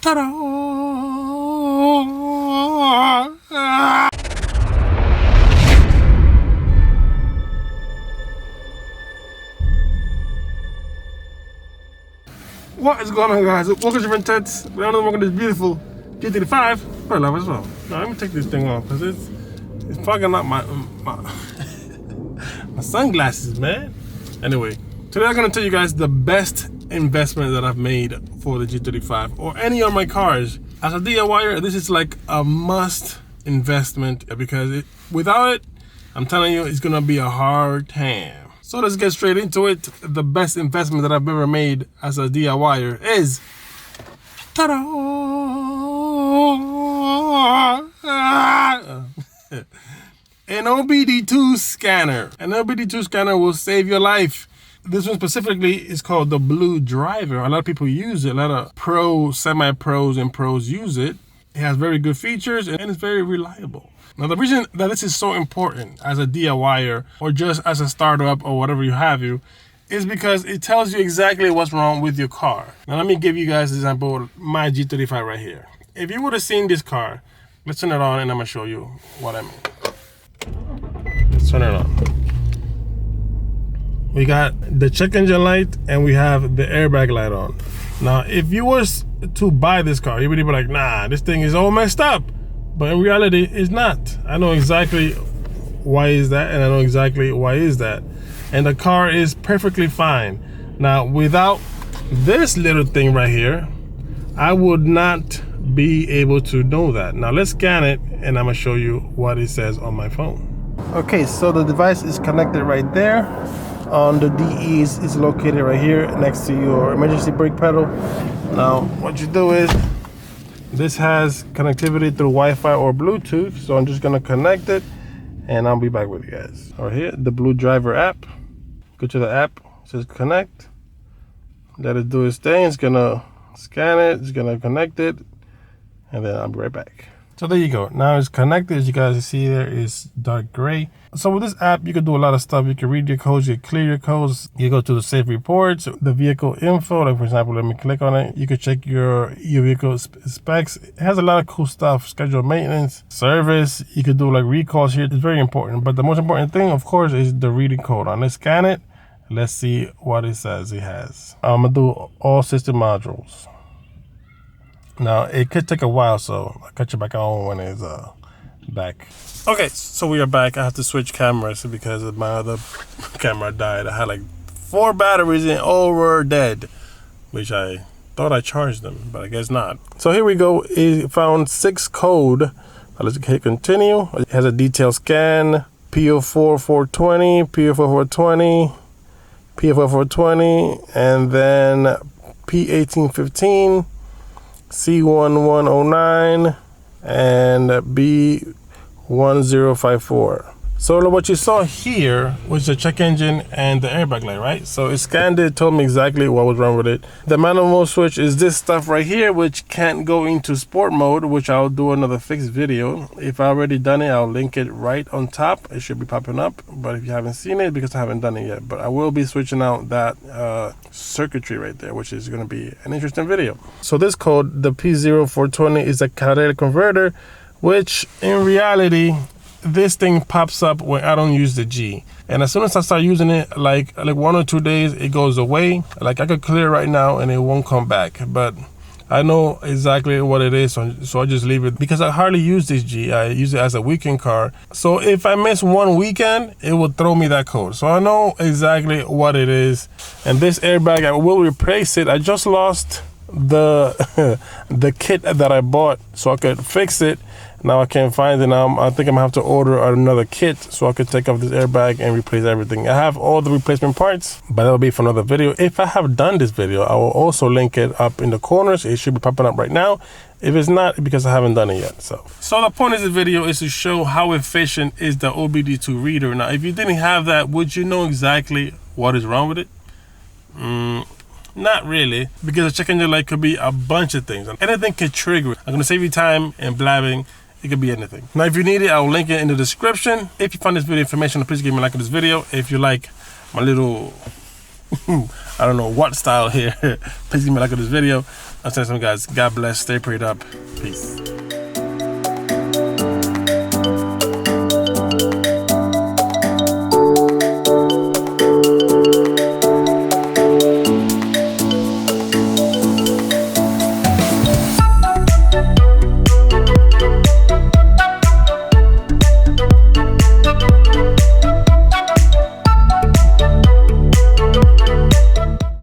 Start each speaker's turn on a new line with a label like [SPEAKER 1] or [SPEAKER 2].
[SPEAKER 1] Ta-da! What is going on, guys? Welcome to Wrenchettes. We're on this beautiful GT5. I love it as well. Now let me take this thing off because it's fogging up my my sunglasses, man. Anyway, today I'm gonna tell you guys the best investment that I've made for the GT5 or any of my cars. As a DIYer, this is like a must investment because without it, I'm telling you, it's gonna be a hard time. So let's get straight into it. The best investment that I've ever made as a DIYer is ta-da! An OBD2 scanner. An OBD2 scanner will save your life. This one specifically is called the Blue Driver. A lot of people use it. A lot of pros, semi-pros, and pros use it. It has very good features and it's very reliable. Now, the reason that this is so important as a DIYer or just as a startup or whatever you have is because it tells you exactly what's wrong with your car. Now, let me give you guys an example of my G35 right here. If you would have seen this car, let's turn it on and I'm gonna show you what I mean. Let's turn it on. We got the check engine light and we have the airbag light on. Now, if you was to buy this car, you would be like, nah, this thing is all messed up. But in reality, it's not. I know exactly why is that, and I know exactly why is that. And the car is perfectly fine. Now, without this little thing right here, I would not be able to know that. Now, let's scan it, and I'm gonna show you what it says on my phone. Okay, so the device is connected right there. On the DE is located right here next to your emergency brake pedal. Now, what you do is, this has connectivity through Wi-Fi or Bluetooth, so I'm just gonna connect it and I'll be back with you guys. Right here, the Blue Driver app. Go to the app, it says connect. Let it do its thing, it's gonna scan it, it's gonna connect it, and then I'll be right back. So there you go, now it's connected. As you guys see there, it's dark gray. So with this app, you can do a lot of stuff. You can read your codes, you can clear your codes, you go to the safe reports, the vehicle info, like for example, let me click on it. You can check your vehicle specs. It has a lot of cool stuff, scheduled maintenance, service. You could do like recalls here. It's very important. But the most important thing, of course, is the reading code. Let's scan it. Let's see what it says it has. I'm gonna do all system modules. Now, it could take a while, so I'll cut you back on when it's back. Okay, so we are back. I have to switch cameras because my other camera died. I had like 4 batteries and all were dead, which I thought I charged them, but I guess not. So here we go. It found 6 code. Let's hit continue. It has a detailed scan, P04 420, P04 420, P04 420, and then P1815. C1109 and B1054. So what you saw here was the check engine and the airbag light, right? So it scanned it, told me exactly what was wrong with it. The manual mode switch is this stuff right here, which can't go into sport mode, which I'll do another fixed video. If I already done it, I'll link it right on top. It should be popping up, but if you haven't seen it, because I haven't done it yet, but I will be switching out that circuitry right there, which is gonna be an interesting video. So this code, the P0420, is a catalytic converter, which in reality, this thing pops up when I don't use the G. And as soon as I start using it, like 1 or 2 days, it goes away. Like I could clear right now and it won't come back. But I know exactly what it is, so I just leave it because I hardly use this G. I use it as a weekend car. So if I miss one weekend, it will throw me that code. So I know exactly what it is. And this airbag, I will replace it. I just lost the the kit that I bought so I could fix it. Now I can't find it. Now I think I'm gonna have to order another kit so I could take off this airbag and replace everything. I have all the replacement parts, but that'll be for another video. If I have done this video, I will also link it up in the corners. It should be popping up right now. If it's not, because I haven't done it yet. So the point of this video is to show how efficient is the OBD2 reader. Now, if you didn't have that, would you know exactly what is wrong with it? Not really, because the check engine light could be a bunch of things. Anything can trigger it. I'm gonna save you time and blabbing. It could be anything. Now, if you need it, I'll link it in the description. If you found this video informational, please give me a like on this video. If you like my little I don't know what style here. Please give me a like on this video. I'll send some guys. God bless. Stay prayed up. Peace.